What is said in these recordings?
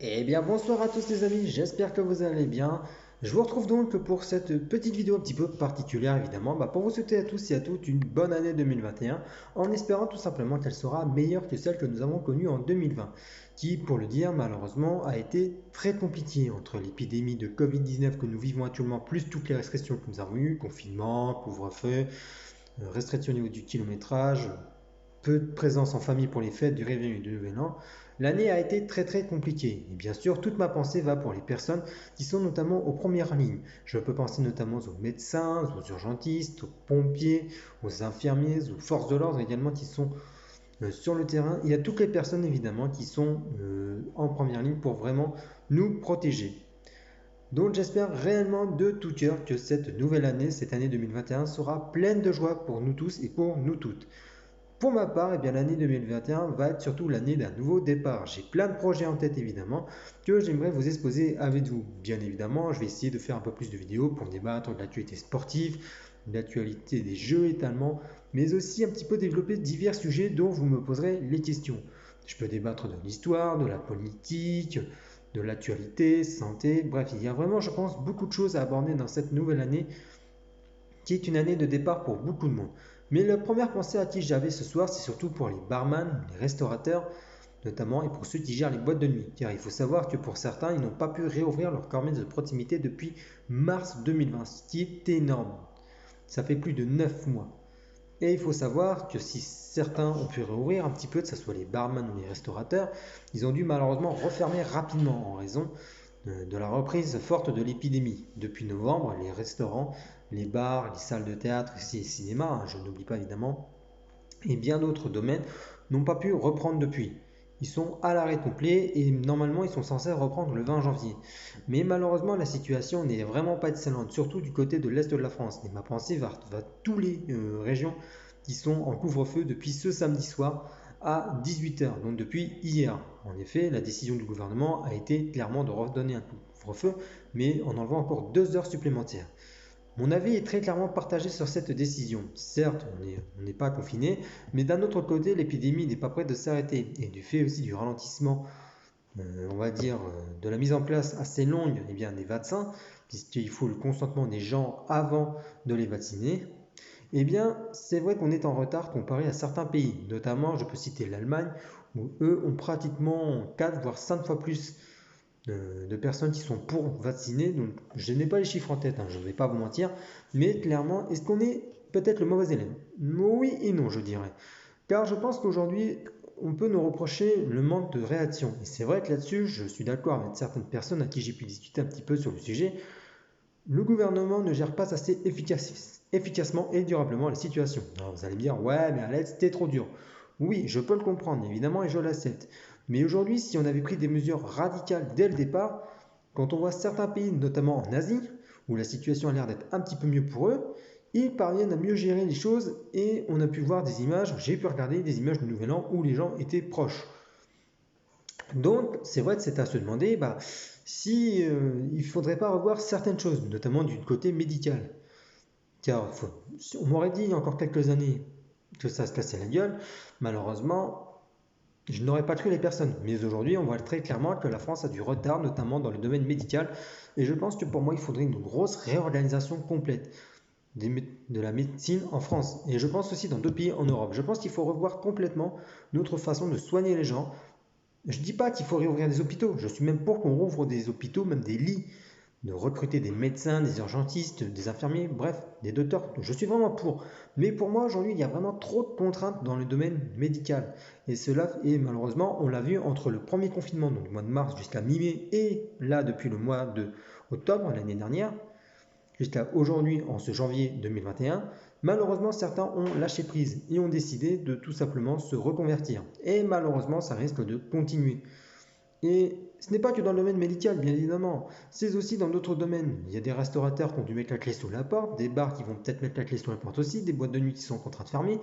Eh bien bonsoir à tous les amis, j'espère que vous allez bien. Je vous retrouve donc pour cette petite vidéo un petit peu particulière évidemment, pour vous souhaiter à tous et à toutes une bonne année 2021, en espérant tout simplement qu'elle sera meilleure que celle que nous avons connue en 2020, qui pour le dire malheureusement a été très compliquée entre l'épidémie de Covid-19 que nous vivons actuellement, plus toutes les restrictions que nous avons eues, confinement, couvre-feu, restriction au niveau du kilométrage, peu de présence en famille pour les fêtes du réveillon et du nouvel an, l'année a été très compliquée. Et bien sûr, toute ma pensée va pour les personnes qui sont notamment aux premières lignes. Je peux penser notamment aux médecins, aux urgentistes, aux pompiers, aux infirmiers, aux forces de l'ordre également qui sont sur le terrain. Il y a toutes les personnes évidemment qui sont en première ligne pour vraiment nous protéger. Donc j'espère réellement de tout cœur que cette nouvelle année, cette année 2021, sera pleine de joie pour nous tous et pour nous toutes. Pour ma part, l'année 2021 va être surtout l'année d'un nouveau départ. J'ai plein de projets en tête évidemment que j'aimerais vous exposer avec vous. Bien évidemment, je vais essayer de faire un peu plus de vidéos pour débattre de l'actualité sportive, de l'actualité des jeux également, mais aussi un petit peu développer divers sujets dont vous me poserez les questions. Je peux débattre de l'histoire, de la politique, de l'actualité, santé, bref, il y a vraiment, je pense, beaucoup de choses à aborder dans cette nouvelle année qui est une année de départ pour beaucoup de monde. Mais la première pensée à qui j'avais ce soir, c'est surtout pour les barman, les restaurateurs, notamment, et pour ceux qui gèrent les boîtes de nuit. Car il faut savoir que pour certains, ils n'ont pas pu réouvrir leur commerce de proximité depuis mars 2020, ce qui est énorme. Ça fait plus de 9 mois. Et il faut savoir que si certains ont pu réouvrir un petit peu, que ce soit les barman ou les restaurateurs, ils ont dû malheureusement refermer rapidement en raison de la reprise forte de l'épidémie. Depuis novembre, les restaurants, les bars, les salles de théâtre, les cinémas, je n'oublie pas évidemment, et bien d'autres domaines n'ont pas pu reprendre depuis. Ils sont à l'arrêt complet et normalement ils sont censés reprendre le 20 janvier. Mais malheureusement la situation n'est vraiment pas excellente, surtout du côté de l'est de la France. Et ma pensée va toutes les régions qui sont en couvre-feu depuis ce samedi soir à 18 h, donc depuis hier. En effet, la décision du gouvernement a été clairement de redonner un couvre-feu, mais en enlevant encore 2 heures supplémentaires. Mon avis est très clairement partagé sur cette décision. Certes, on n'est pas confiné, mais d'un autre côté, l'épidémie n'est pas prête de s'arrêter. Et du fait aussi du ralentissement, on va dire, de la mise en place assez longue des vaccins, puisqu'il faut le consentement des gens avant de les vacciner, c'est vrai qu'on est en retard comparé à certains pays. Notamment, je peux citer l'Allemagne, où eux ont pratiquement 4 voire 5 fois plus de personnes qui sont pour vacciner. Donc, je n'ai pas les chiffres en tête, je ne vais pas vous mentir. Mais clairement, est-ce qu'on est peut-être le mauvais élève? Oui et non, je dirais. Car je pense qu'aujourd'hui, on peut nous reprocher le manque de réaction. Et c'est vrai que là-dessus, je suis d'accord avec certaines personnes à qui j'ai pu discuter un petit peu sur le sujet. Le gouvernement ne gère pas assez efficacement et durablement la situation. Alors vous allez me dire, ouais, mais Alex, c'était trop dur. Oui, je peux le comprendre, évidemment, et je l'accepte. Mais aujourd'hui, si on avait pris des mesures radicales dès le départ, quand on voit certains pays, notamment en Asie, où la situation a l'air d'être un petit peu mieux pour eux, ils parviennent à mieux gérer les choses et on a pu voir des images, j'ai pu regarder des images du Nouvel An où les gens étaient proches. Donc, c'est vrai que c'est à se demander si il ne faudrait pas revoir certaines choses, notamment du côté médical. Car si on m'aurait dit il y a encore quelques années que ça se cassait la gueule, malheureusement, je n'aurais pas cru les personnes. Mais aujourd'hui, on voit très clairement que la France a du retard, notamment dans le domaine médical. Et je pense que pour moi, il faudrait une grosse réorganisation complète de la médecine en France. Et je pense aussi dans d'autres pays en Europe. Je pense qu'il faut revoir complètement notre façon de soigner les gens. Je ne dis pas qu'il faut réouvrir des hôpitaux. Je suis même pour qu'on rouvre des hôpitaux, même des lits, de recruter des médecins, des urgentistes, des infirmiers, bref, des docteurs. Je suis vraiment pour. Mais pour moi, aujourd'hui, il y a vraiment trop de contraintes dans le domaine médical. Et cela, et malheureusement, on l'a vu entre le premier confinement, donc le mois de mars jusqu'à mi-mai, et là, depuis le mois de octobre l'année dernière, jusqu'à aujourd'hui, en ce janvier 2021, malheureusement, certains ont lâché prise et ont décidé de tout simplement se reconvertir. Et malheureusement, ça risque de continuer. Et ce n'est pas que dans le domaine médical, bien évidemment. C'est aussi dans d'autres domaines. Il y a des restaurateurs qui ont dû mettre la clé sous la porte, des bars qui vont peut-être mettre la clé sous la porte aussi, des boîtes de nuit qui sont contraintes de fermer,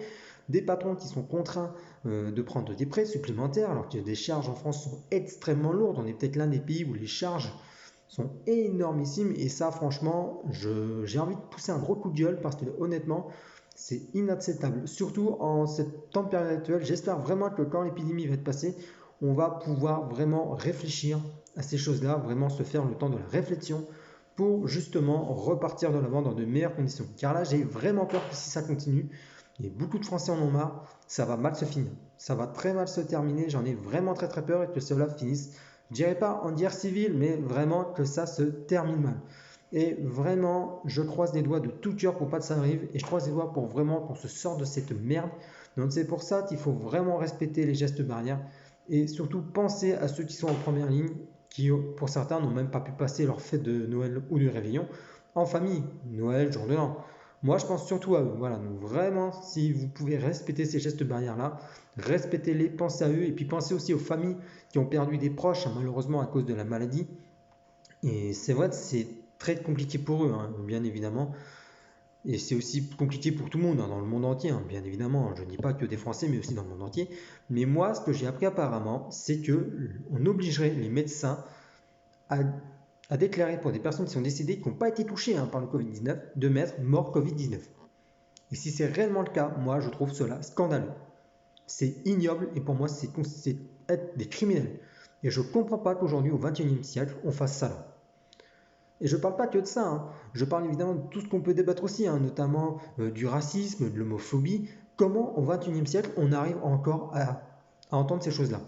des patrons qui sont contraints de prendre des prêts supplémentaires, alors que les charges en France sont extrêmement lourdes. On est peut-être l'un des pays où les charges sont énormissimes. Et ça, franchement, j'ai envie de pousser un gros coup de gueule parce que honnêtement, c'est inacceptable. Surtout en cette température actuelle. J'espère vraiment que quand l'épidémie va être passée, on va pouvoir vraiment réfléchir à ces choses-là, vraiment se faire le temps de la réflexion pour justement repartir de l'avant dans de meilleures conditions. Car là, j'ai vraiment peur que si ça continue, et beaucoup de Français en ont marre, ça va mal se finir. Ça va très mal se terminer, j'en ai vraiment très très peur et que cela finisse, je dirais pas en guerre civile, mais vraiment que ça se termine mal. Et vraiment, je croise les doigts de tout cœur pour pas que ça arrive et je croise les doigts pour vraiment qu'on se sorte de cette merde. Donc c'est pour ça qu'il faut vraiment respecter les gestes barrières et surtout penser à ceux qui sont en première ligne, qui pour certains n'ont même pas pu passer leur fête de Noël ou de réveillon en famille, Noël, jour de l'an. Moi, je pense surtout à eux. Voilà, donc vraiment, si vous pouvez respecter ces gestes barrières-là, respectez-les, pensez à eux et puis pensez aussi aux familles qui ont perdu des proches, malheureusement, à cause de la maladie. Et c'est vrai que c'est très compliqué pour eux, hein, bien évidemment. Et c'est aussi compliqué pour tout le monde, hein, dans le monde entier, hein, bien évidemment. Je ne dis pas que des Français, mais aussi dans le monde entier. Mais moi, ce que j'ai appris apparemment, c'est que on obligerait les médecins à, à déclarer pour des personnes qui sont décédées, qui n'ont pas été touchées, hein, par le Covid-19, de mettre mort Covid-19. Et si c'est réellement le cas, moi, je trouve cela scandaleux. C'est ignoble et pour moi, c'est être des criminels. Et je ne comprends pas qu'aujourd'hui, au XXIe siècle, on fasse ça là. Et je ne parle pas que de ça, hein. Je parle évidemment de tout ce qu'on peut débattre aussi, hein, notamment du racisme, de l'homophobie. Comment au XXIe siècle on arrive encore à entendre ces choses-là?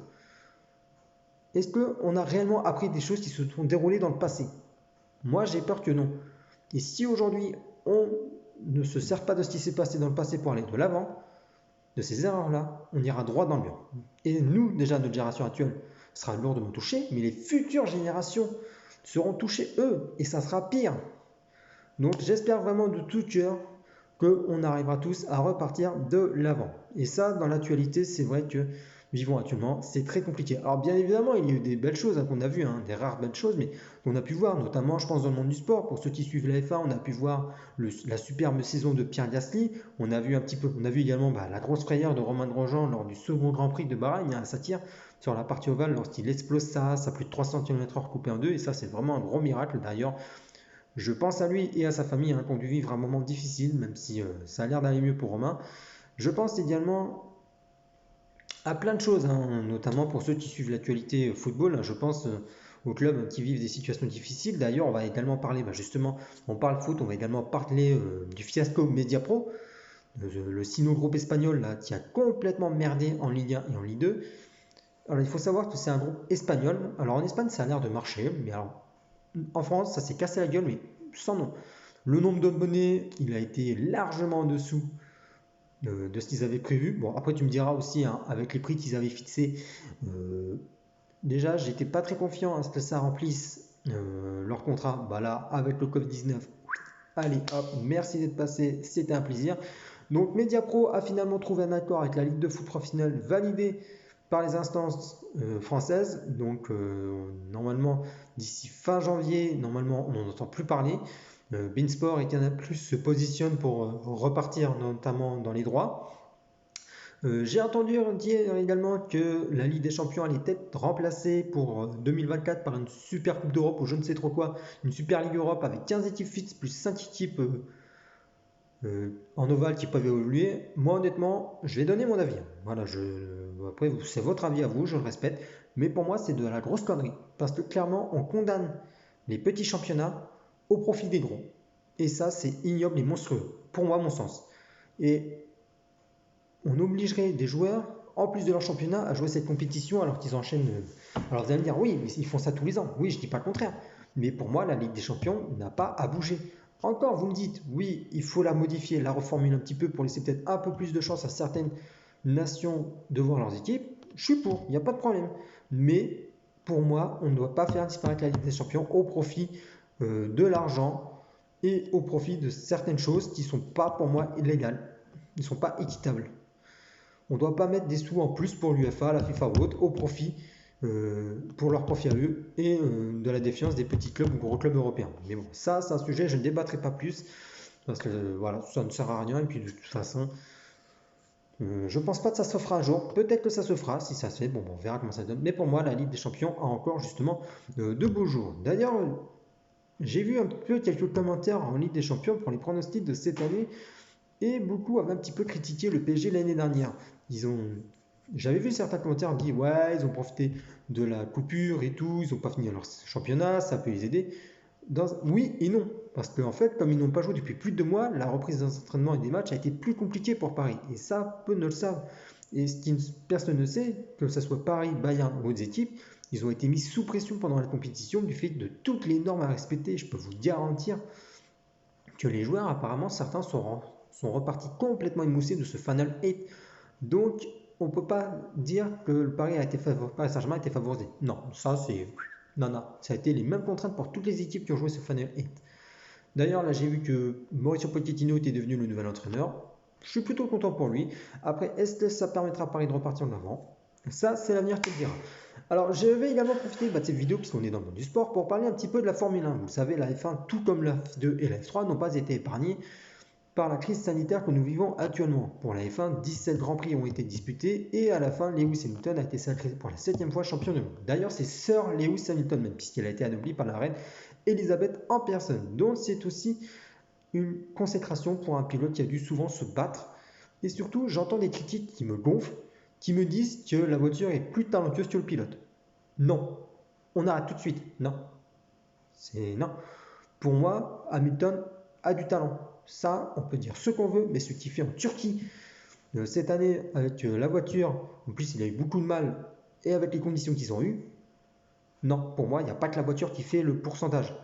Est-ce qu'on a réellement appris des choses qui se sont déroulées dans le passé? Moi j'ai peur que non. Et si aujourd'hui on ne se sert pas de ce qui s'est passé dans le passé pour aller de l'avant, de ces erreurs-là, on ira droit dans le mur. Et nous, déjà, notre génération actuelle sera lourdement touchée, mais les futures générations seront touchées, eux, et ça sera pire. Donc j'espère vraiment de tout cœur qu'on arrivera tous à repartir de l'avant. Et ça, dans l'actualité, c'est vrai que vivons actuellement, c'est très compliqué. Alors bien évidemment, il y a eu des belles choses, hein, qu'on a vues, hein, des rares belles choses, mais qu'on a pu voir, notamment, je pense, dans le monde du sport. Pour ceux qui suivent la F1, on a pu voir la superbe saison de Pierre Gasly. On a vu également la grosse frayeur de Romain Grosjean lors du second Grand Prix de Bahreïn, à Sakhir, sur la partie ovale, lorsqu'il explose ça plus de 300 km/h coupé en deux. Et ça, c'est vraiment un gros miracle. D'ailleurs, je pense à lui et à sa famille, hein, qui ont dû vivre un moment difficile, même si ça a l'air d'aller mieux pour Romain. Je pense également à plein de choses, hein, notamment pour ceux qui suivent l'actualité football. Je pense aux clubs qui vivent des situations difficiles. D'ailleurs, on va également parler, justement, on parle foot, on va également parler du fiasco Mediapro, le Sino groupe espagnol là, qui a complètement merdé en Ligue 1 et en Ligue 2. Alors, il faut savoir que c'est un groupe espagnol. Alors, en Espagne, ça a l'air de marcher, mais alors, en France, ça s'est cassé la gueule, mais sans nom. Le nombre d'abonnés, il a été largement en dessous de ce qu'ils avaient prévu. Bon, après, tu me diras aussi, hein, avec les prix qu'ils avaient fixés, déjà, j'étais pas très confiant à ce que ça remplisse leur contrat. Là, avec le Covid-19, allez, hop, merci d'être passé, c'était un plaisir. Donc, Mediapro a finalement trouvé un accord avec la Ligue de foot professionnelle validé par les instances françaises. Donc, normalement, d'ici fin janvier, normalement, on n'en entend plus parler. Beansport et Canal+ se positionnent pour repartir, notamment dans les droits. J'ai entendu dire également que la Ligue des Champions allait être remplacée pour 2024 par une Super Coupe d'Europe ou je ne sais trop quoi, une Super Ligue Europe avec 15 équipes fixes plus 5 équipes en ovale qui peuvent évoluer. Moi, honnêtement, je vais donner mon avis. Voilà, après, c'est votre avis à vous, je le respecte. Mais pour moi, c'est de la grosse connerie. Parce que clairement, on condamne les petits championnats au profit des gros. Et ça, c'est ignoble et monstrueux, pour moi, à mon sens. Et on obligerait des joueurs, en plus de leur championnat, à jouer cette compétition alors qu'ils enchaînent. Alors vous allez me dire, oui, mais ils font ça tous les ans. Oui, je ne dis pas le contraire. Mais pour moi, la Ligue des Champions n'a pas à bouger. Encore, vous me dites, oui, il faut la modifier, la reformuler un petit peu pour laisser peut-être un peu plus de chance à certaines nations de voir leurs équipes. Je suis pour, il n'y a pas de problème. Mais pour moi, on ne doit pas faire disparaître la Ligue des Champions au profit de l'argent et au profit de certaines choses qui ne sont pas pour moi illégales. Ils ne sont pas équitables. On ne doit pas mettre des sous en plus pour l'UEFA, la FIFA ou autre au profit, pour leur profit à eux et de la défiance des petits clubs ou gros clubs européens. Mais bon, ça c'est un sujet, je ne débattrai pas plus parce que voilà, ça ne sert à rien et puis de toute façon, je ne pense pas que ça se fera un jour. Peut-être que ça se fera si ça se fait. Bon, on verra comment ça donne. Mais pour moi, la Ligue des Champions a encore justement de beaux jours. D'ailleurs, j'ai vu un peu quelques commentaires en Ligue des Champions pour les pronostics de cette année. Et beaucoup avaient un petit peu critiqué le PSG l'année dernière. Ils ont J'avais vu certains commentaires qui disaient ouais, ils ont profité de la coupure et tout, ils n'ont pas fini leur championnat, ça peut les aider. Oui et non, parce qu'en fait, comme ils n'ont pas joué depuis plus de 2 mois, la reprise des entraînements et des matchs a été plus compliquée pour Paris. Et ça, peu ne le savent. Et personne ne sait, que ce soit Paris, Bayern ou autres équipes, ils ont été mis sous pression pendant la compétition du fait de toutes les normes à respecter. Je peux vous garantir que les joueurs, apparemment, certains sont repartis complètement émoussés de ce Final 8. Donc, on ne peut pas dire que le Paris Saint-Germain a été favorisé. Non, ça c'est... Non, non, ça a été les mêmes contraintes pour toutes les équipes qui ont joué ce Final 8. D'ailleurs, là, j'ai vu que Mauricio Pochettino était devenu le nouvel entraîneur. Je suis plutôt content pour lui. Après, est-ce que ça permettra à Paris de repartir en avant? Ça, c'est l'avenir qui le dira. Alors, je vais également profiter de cette vidéo, puisqu'on est dans le monde du sport, pour parler un petit peu de la Formule 1. Vous le savez, la F1, tout comme la F2 et la F3, n'ont pas été épargnés par la crise sanitaire que nous vivons actuellement. Pour la F1, 17 Grands Prix ont été disputés et à la fin, Lewis Hamilton a été sacré pour la 7e fois champion du monde. D'ailleurs, c'est Sir Lewis Hamilton même, puisqu'elle a été anoblie par la reine Elisabeth en personne. Donc, c'est aussi une consécration pour un pilote qui a dû souvent se battre. Et surtout, j'entends des critiques qui me gonflent, qui me disent que la voiture est plus talentueuse que le pilote. Non, on arrête tout de suite. Non, c'est non. Pour moi, Hamilton a du talent. Ça, on peut dire ce qu'on veut, mais ce qu'il fait en Turquie cette année avec la voiture, en plus il a eu beaucoup de mal, et avec les conditions qu'ils ont eues, non, pour moi, il n'y a pas que la voiture qui fait le pourcentage.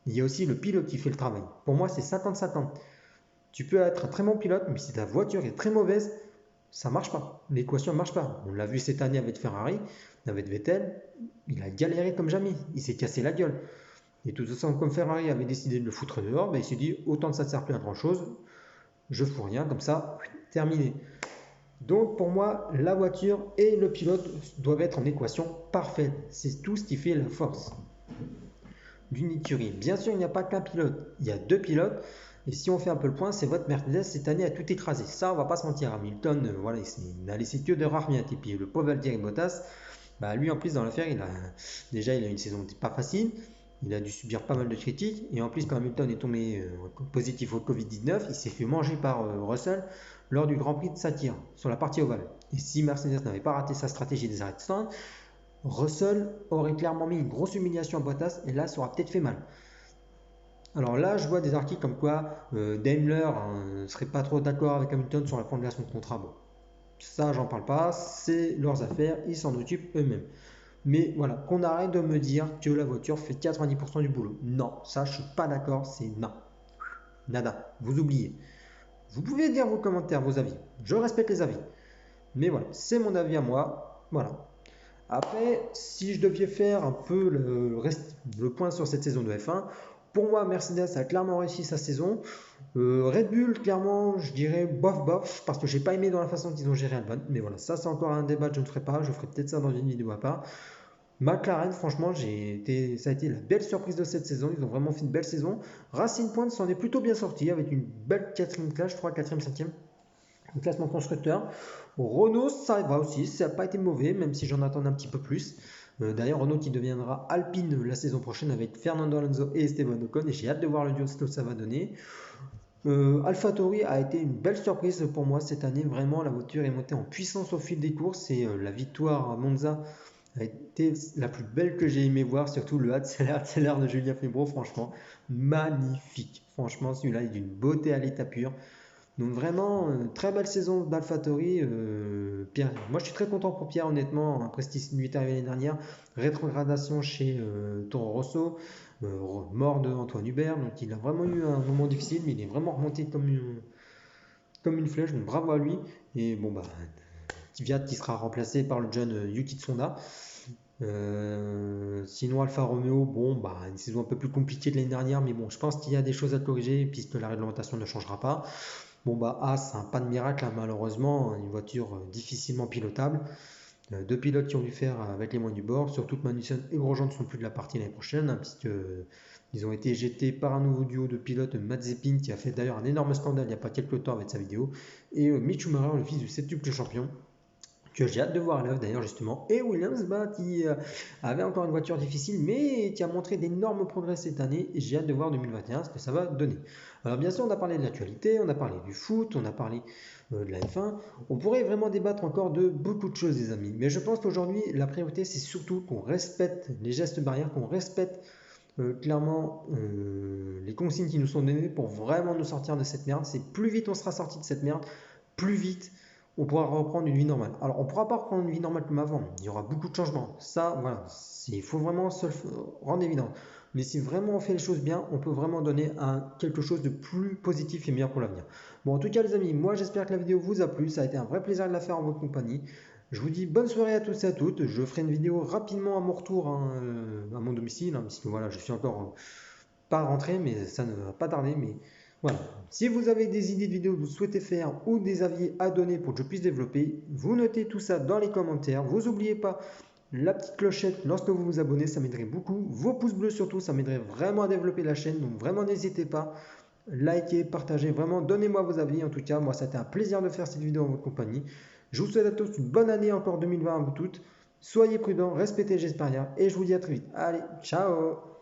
Il y a aussi le pilote qui fait le travail. Pour moi, c'est 50-50. Tu peux être un très bon pilote, mais si ta voiture est très mauvaise, ça ne marche pas. L'équation ne marche pas. On l'a vu cette année avec Ferrari, avec Vettel, il a galéré comme jamais. Il s'est cassé la gueule. Et tout ça, comme Ferrari avait décidé de le foutre dehors, ben il s'est dit autant que ça ne sert plus à grand chose, je fous rien, comme ça, terminé. Donc pour moi, la voiture et le pilote doivent être en équation parfaite. C'est tout ce qui fait la force d'une écurie. Bien sûr, il n'y a pas qu'un pilote, il y a 2 pilotes. Et si on fait un peu le point, c'est votre Mercedes cette année a tout écrasé. Ça, on va pas se mentir. Hamilton, voilà, il n'a laissé que de rares miettes. Et puis le pauvre Valtteri Bottas, bah, lui en plus dans l'affaire, il a une saison pas facile. Il a dû subir pas mal de critiques. Et en plus, quand Hamilton est tombé positif au Covid-19, il s'est fait manger par Russell lors du Grand Prix de Sakhir, sur la partie ovale. Et si Mercedes n'avait pas raté sa stratégie des arrêts de stand, Russell aurait clairement mis une grosse humiliation à Bottas et là, ça aurait peut-être fait mal. Alors là, je vois des articles comme quoi Daimler ne serait pas trop d'accord avec Hamilton sur la prolongation de contrat. Bon, ça, j'en parle pas, c'est leurs affaires, ils s'en occupent eux-mêmes. Mais voilà, qu'on arrête de me dire que la voiture fait 90% du boulot. Non, ça, je suis pas d'accord, c'est non. Nada, vous oubliez. Vous pouvez dire vos commentaires, vos avis. Je respecte les avis. Mais voilà, c'est mon avis à moi. Voilà. Après, si je devais faire un peu le point sur cette saison de F1, pour moi, Mercedes a clairement réussi sa saison. Red Bull, clairement, je dirais bof bof, parce que j'ai pas aimé dans la façon qu'ils ont géré Albon. Mais voilà, ça c'est encore un débat que je ne ferai pas. Je ferai peut-être ça dans une vidéo à part. McLaren, franchement, ça a été la belle surprise de cette saison. Ils ont vraiment fait une belle saison. Racing Point s'en est plutôt bien sorti avec une belle 4e place, je crois, 4e, 5e au classement constructeur. Renault, ça va aussi, ça n'a pas été mauvais, même si j'en attendais un petit peu plus. D'ailleurs, Renault qui deviendra Alpine la saison prochaine avec Fernando Alonso et Esteban Ocon, et j'ai hâte de voir le duo ce que ça va donner. AlphaTauri a été une belle surprise pour moi cette année. Vraiment, la voiture est montée en puissance au fil des courses et la victoire à Monza a été la plus belle que j'ai aimé voir, surtout le accélère de Julien Febro, franchement magnifique. Franchement, celui-là est d'une beauté à l'état pur. Donc vraiment, très belle saison d'AlphaTauri. Pierre, moi je suis très content pour Pierre, honnêtement. Après ce qui lui est arrivé l'année dernière, rétrogradation chez Toro Rosso, mort de Antoine Hubert. Donc il a vraiment eu un moment difficile, mais il est vraiment remonté comme une flèche. Donc bravo à lui. Et bon, bah, Kvyat qui sera remplacé par le jeune Yuki Tsunoda. Sinon Alfa Romeo, bon, bah, une saison un peu plus compliquée de l'année dernière, mais bon, je pense qu'il y a des choses à corriger puisque la réglementation ne changera pas. Bon, bah, As, pas de miracle, hein, malheureusement, une voiture difficilement pilotable. 2 pilotes qui ont dû faire avec les moyens du bord, surtout que Magnussen et Grosjean ne sont plus de la partie l'année prochaine, hein, puisque ils ont été jetés par un nouveau duo de pilotes, Mazepin, qui a fait d'ailleurs un énorme scandale il n'y a pas quelques temps avec sa vidéo, et Mick Schumacher, le fils du septuple champion, que j'ai hâte de voir à l'œuvre d'ailleurs justement, et Williams qui avait encore une voiture difficile mais qui a montré d'énormes progrès cette année, et j'ai hâte de voir 2021 ce que ça va donner. Alors bien sûr on a parlé de l'actualité, on a parlé du foot, on a parlé de la F1, on pourrait vraiment débattre encore de beaucoup de choses les amis, mais je pense qu'aujourd'hui la priorité c'est surtout qu'on respecte les gestes barrières, qu'on respecte clairement les consignes qui nous sont données pour vraiment nous sortir de cette merde. C'est plus vite on sera sorti de cette merde, plus vite on pourra reprendre une vie normale. Alors on ne pourra pas reprendre une vie normale comme avant, il y aura beaucoup de changements. Ça, voilà, il faut vraiment se le rendre évident. Mais si vraiment on fait les choses bien, on peut vraiment donner quelque chose de plus positif et meilleur pour l'avenir. Bon, en tout cas les amis, moi j'espère que la vidéo vous a plu. Ça a été un vrai plaisir de la faire en votre compagnie. Je vous dis bonne soirée à tous et à toutes. Je ferai une vidéo rapidement à mon retour à mon domicile, parce que voilà, je suis encore pas rentré, mais ça ne va pas tarder. Mais voilà. Si vous avez des idées de vidéos que vous souhaitez faire ou des avis à donner pour que je puisse développer, vous notez tout ça dans les commentaires. Vous n'oubliez pas la petite clochette lorsque vous vous abonnez, ça m'aiderait beaucoup. Vos pouces bleus surtout, ça m'aiderait vraiment à développer la chaîne. Donc vraiment n'hésitez pas. Likez, partagez, vraiment donnez-moi vos avis. En tout cas, moi ça a été un plaisir de faire cette vidéo en votre compagnie. Je vous souhaite à tous une bonne année encore 2020 à vous toutes. Soyez prudents, respectez les gestes barrières et je vous dis à très vite. Allez, ciao!